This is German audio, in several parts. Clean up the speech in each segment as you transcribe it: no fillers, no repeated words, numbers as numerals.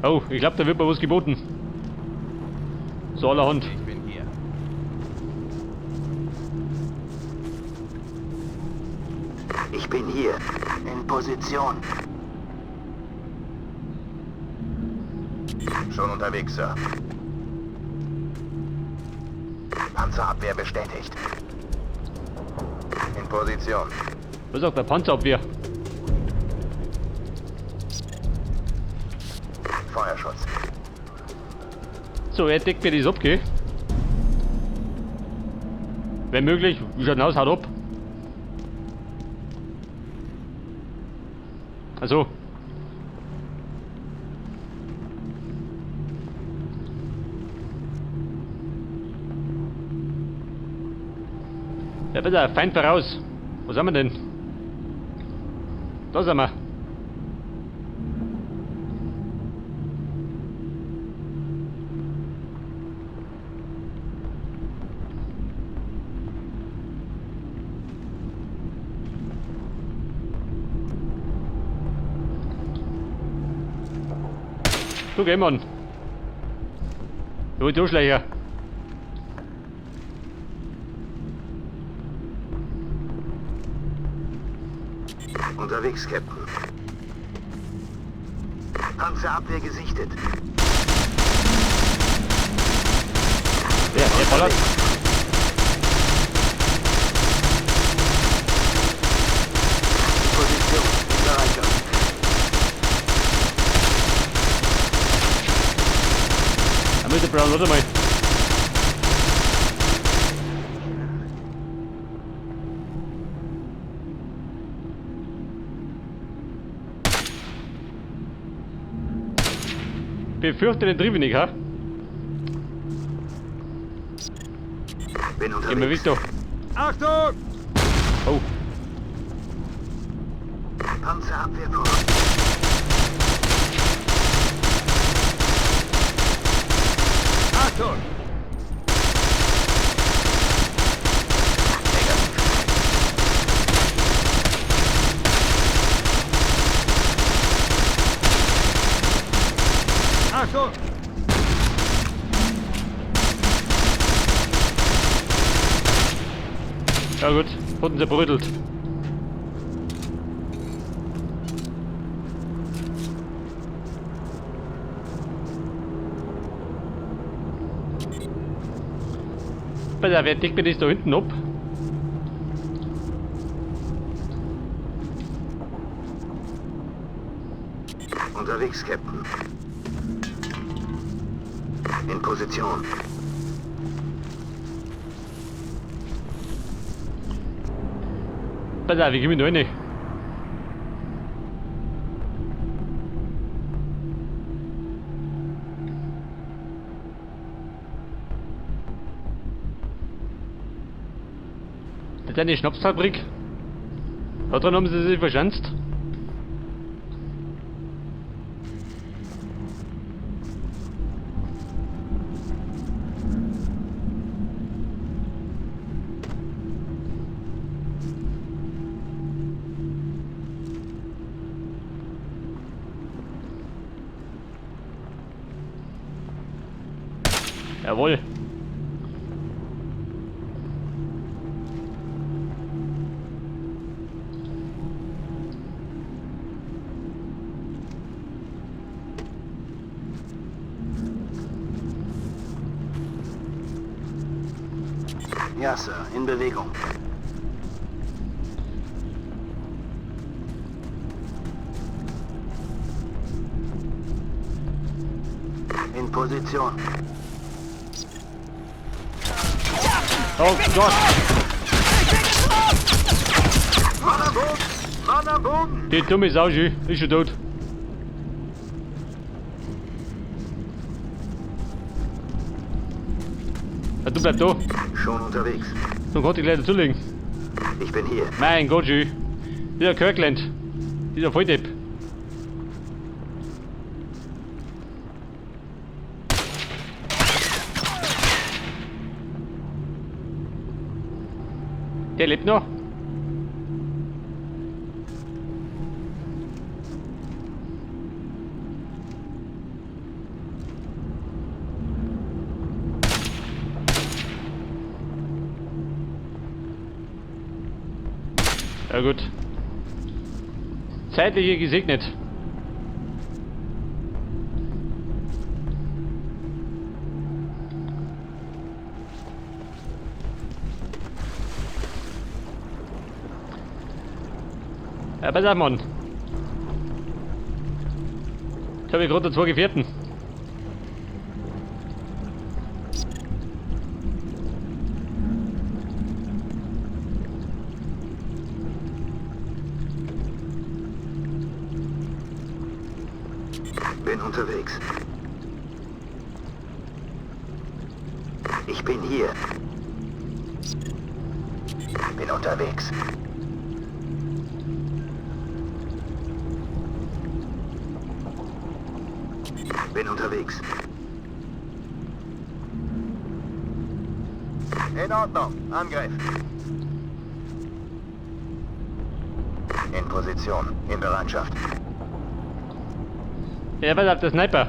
Oh, ich glaube, da wird mir was geboten. So allerhand. Ich bin hier. Ich bin hier. In Position. Schon unterwegs, Sir. Panzerabwehr bestätigt. In Position. Was sagt der Panzerabwehr? Feuerschutz. So, er deckt mir das ab, gell? Wenn möglich, wie schaut denn aus? Haut ab. Also. Ja, bitte, Feind voraus. Wo sind wir denn? Da sind wir. Du geh mal. Du Durchschläger. Unterwegs, Captain. Panzerabwehr gesichtet. Ja, der ballert. Position. In Bereitschaft. Da müsste Brown, warte mal. Befürchte den Trieb nicht, ha? Bin Geh mal unterwegs. weg, da. Achtung! Oh, Panzerabwehr vor. Achtung! Achtung! ja gut. Wurden sie brüttelt. Bitte, wer deckt mir das da hinten ab? Unterwegs, Captain. In Position. Bitte, wie gehen wir da rein? Das ist eine Schnapsfabrik. Da drin haben sie sich verschanzt. Jawohl. Ja, Sir. In Bewegung. In Position. Oh Gott! Mann am Boden! Mann am Boden! Die dumme Sau, ist schon tot. Ja, du bleib da. Schon unterwegs. Dann konnte ich gleich dazulegen. Ich bin hier. Mein Gott, Jü. Dieser Kirkland. Dieser Volldepp. Der lebt noch. Ja gut. Zeitliche gesegnet. Ja, pass auf, Mann. Jetzt habe ich gerade zwei Gefährten. Bin unterwegs. Ich bin hier. Bin unterwegs. Bin unterwegs. In Ordnung. Angriff. In Position. In Bereitschaft. Ja, pass auf, der Sniper.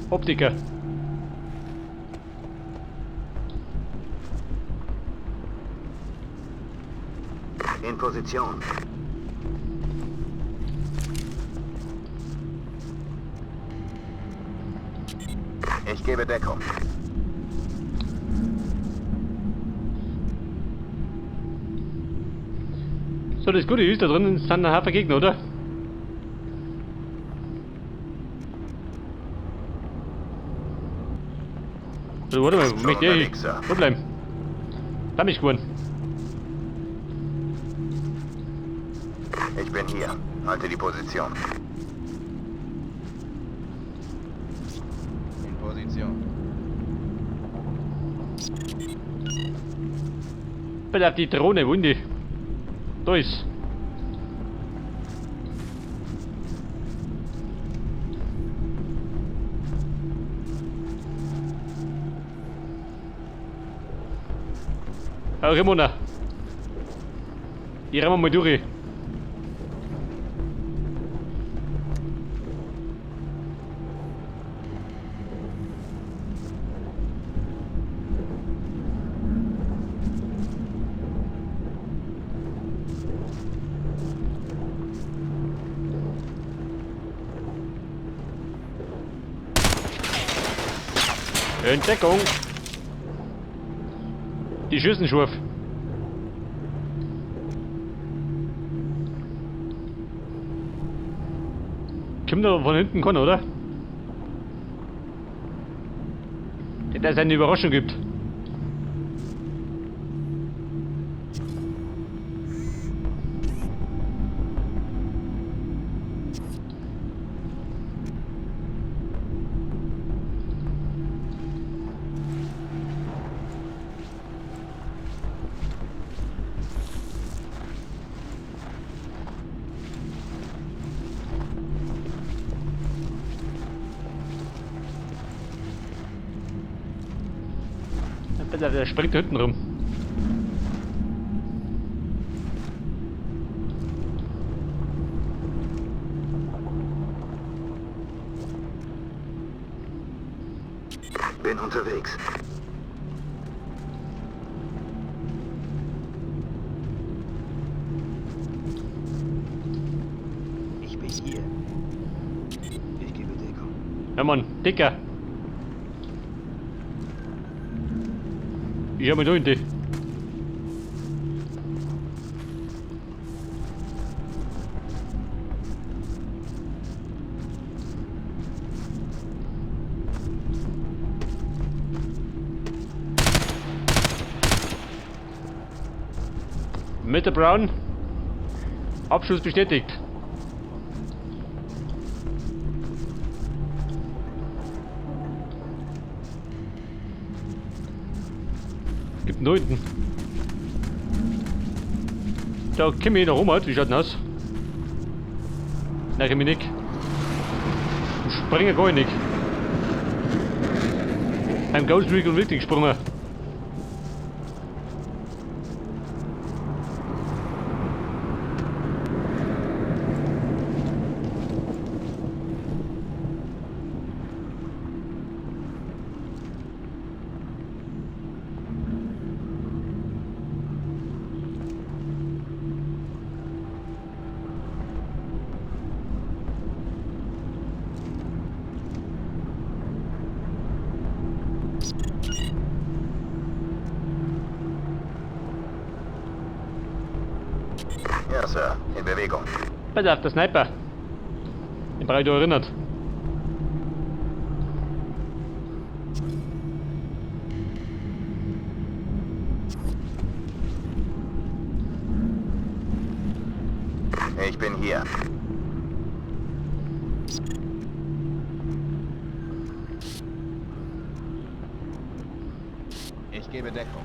Optiker. In Position. Ich gebe Deckung. So, das Gute ist, da drinnen sind ein Haufen Gegner, oder? Also, warte mal, Schon möchte ich unterwegs, Sir. wo bleiben? Bleib mich geworden. Ich bin hier. Halte die Position. In Position. Bitte auf die Drohne, wo ist die? Da ist. Ah, Ramona. Die rennen wir mal durch. Entdeckung. Die schießen scharf. Kommt da von hinten kann, oder? Dass es eine Überraschung gibt. Der springt hinten rum. Bin unterwegs. Ich bin hier. Ich gebe Deckung. Ja, Mann, Dicker. Ich hab mich da hinten. Mitte Brown. Abschuss bestätigt. Gibt da hinten. Da komm ich noch rum, wie schaut denn aus? Nein, komm ich nicht. Ich springe gar nicht. Ein Ghost Recon wirklich gesprungen. Bewegung. Pass auf, der Sniper. Den brauche ich da erinnert. Ich bin hier. Ich gebe Deckung.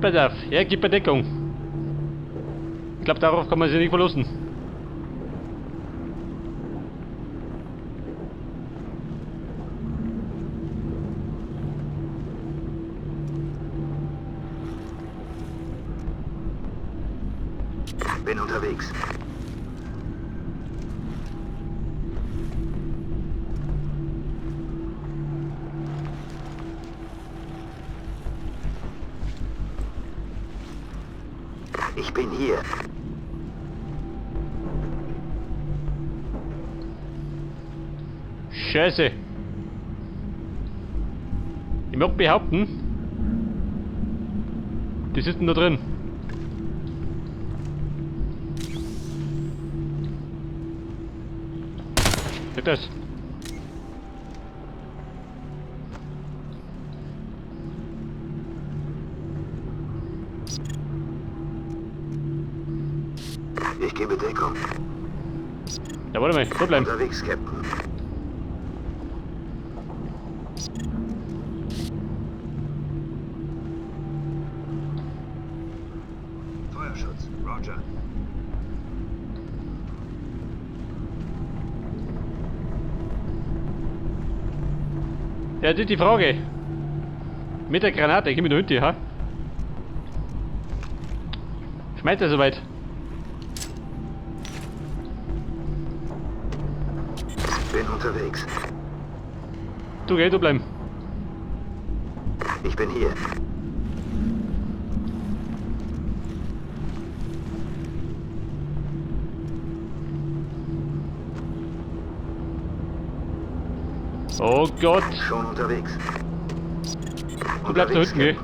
Pass auf, ja, gib mir Deckung. Ich glaube, darauf kann man sich nicht verlassen. Bin unterwegs. Ich bin hier. Scheiße. Ich mag behaupten, die sitzen da drin. Seht das? Ich gebe Deckung. Ja, warte mal, so bleiben. Unterwegs, Captain. Feuerschutz, Roger. Ja, das ist die Frage. Mit der Granate, ich geh mit der Hütte, ha? Schmeißt er soweit? Bin unterwegs. Du geh, du bleiben. Ich bin hier. Oh Gott. Schon unterwegs. Du bleibst da hinten, gell?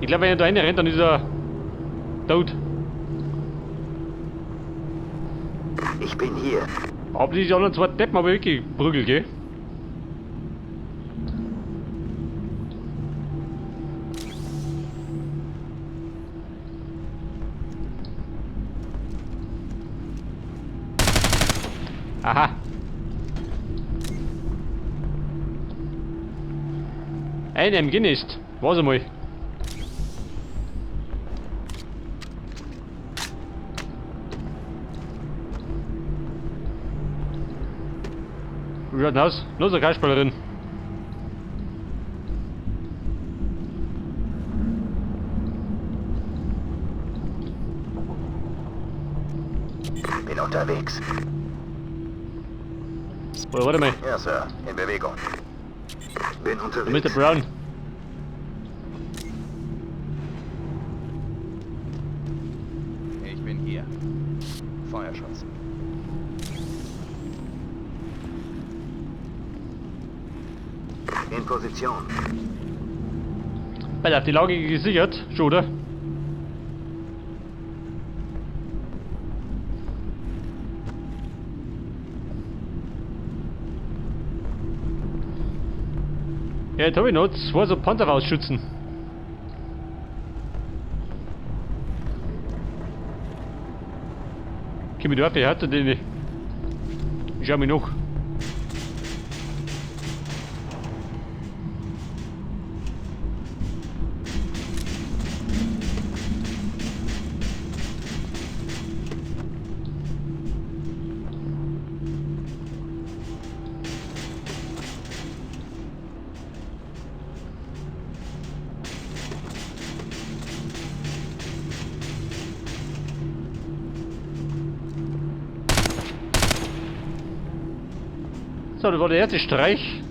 Ich glaube, wenn er da rein rennt, dann ist er tot. Ich bin hier. Aber die anderen zwei Deppen aber wirklich prügelt, gell? Aha. Ein MG nicht. Was einmal. Wie schaut denn aus? Los, eine Kreisballerin. Bin unterwegs. Oh, warte mal. Ja, Sir. In Bewegung. Bin Mr. unterwegs. Brown. Ich bin hier. Feuerschutz. In Position. Pass auf, die Lage gesichert. Schon, oder? Ja, jetzt habe ich noch zwei so Panther rausschützen. Komm ich da auf, wie hat er den? Ich schau mich noch. So, das war der erste Streich.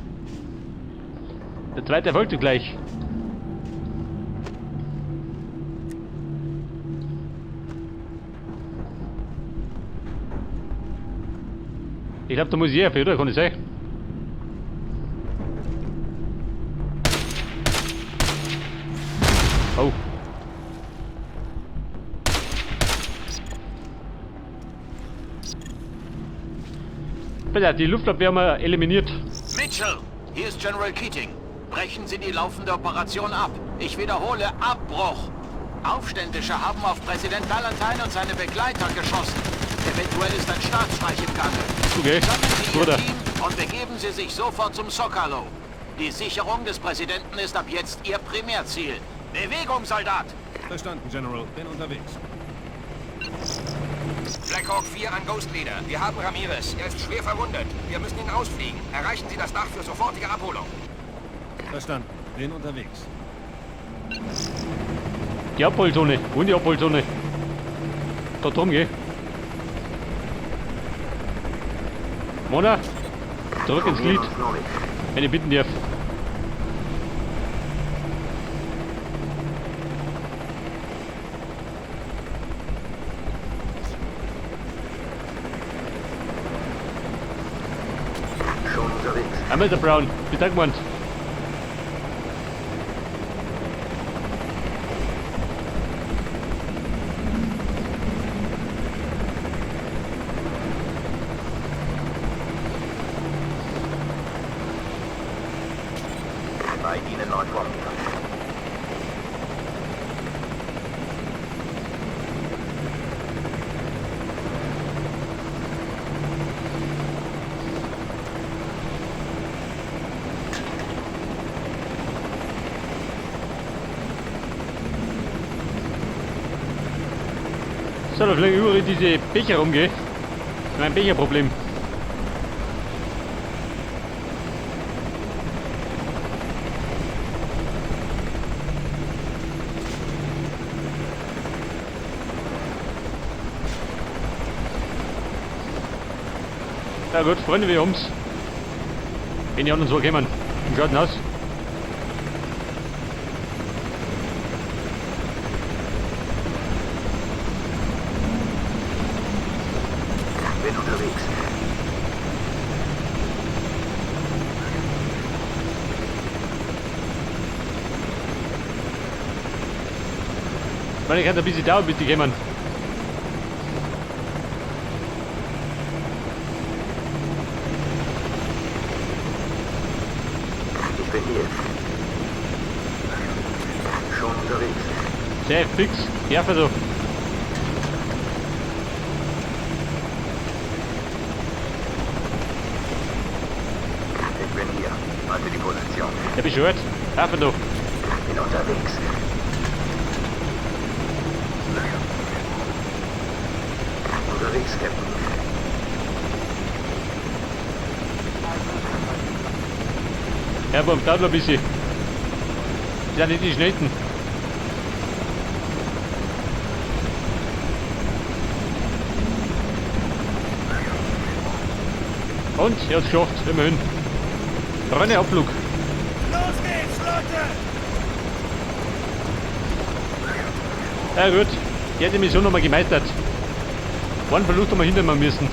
Der zweite erfolgte gleich. Ich glaube, da muss ich helfen, oder? Kann ich sagen? Bitte, die Luftabwehr haben wir eliminiert. Mitchell, hier ist General Keating. Brechen Sie die laufende Operation ab. Ich wiederhole, Abbruch. Aufständische haben auf Präsident Valentine und seine Begleiter geschossen. Eventuell ist ein Staatsstreich im Gange. Okay, Sammeln Sie Ihr Bruder. Team und begeben Sie sich sofort zum Zocalo. Die Sicherung des Präsidenten ist ab jetzt Ihr Primärziel. Bewegung, Soldat! Verstanden, General. Bin unterwegs. Black Hawk 4 an Ghost Leader. Wir haben Ramirez. Er ist schwer verwundet. Wir müssen ihn rausfliegen. Erreichen Sie das Dach für sofortige Abholung. Verstanden. Bin unterwegs. Die Abholzone. Und die Abholzone. Da drum, geh. Mona, zurück ins Glied, Uns neu. wenn ich bitten darf. Schon unterwegs. Einmal der Brown, bis dann gemeint. Bei Ihnen neu vor mir. So, da fliegen überall diese Becher rumgehen. Mein Becherproblem. Ja gut, Freunde, wir haben's. Wenn die anderen so kommen. Wie schaut denn aus? Bin unterwegs. Weil ich kann ein bisschen dauern, bis die kommen. Ich bin hier. Schon unterwegs. Sehr fix. Ja, also. Ich bin hier. Halte die Position. Ja, bist du gehört? Ja, also. Bin unterwegs. Unterwegs, Captain. Ja, Bum, dauert noch ein bisschen. Die sind nicht die Schnellsten. Und, er hat's geschafft, immerhin. Reiner Abflug. Los geht's, Leute! Ja gut, die hat die Mission nochmal gemeistert. Einen Verlust haben wir hinter mir müssen.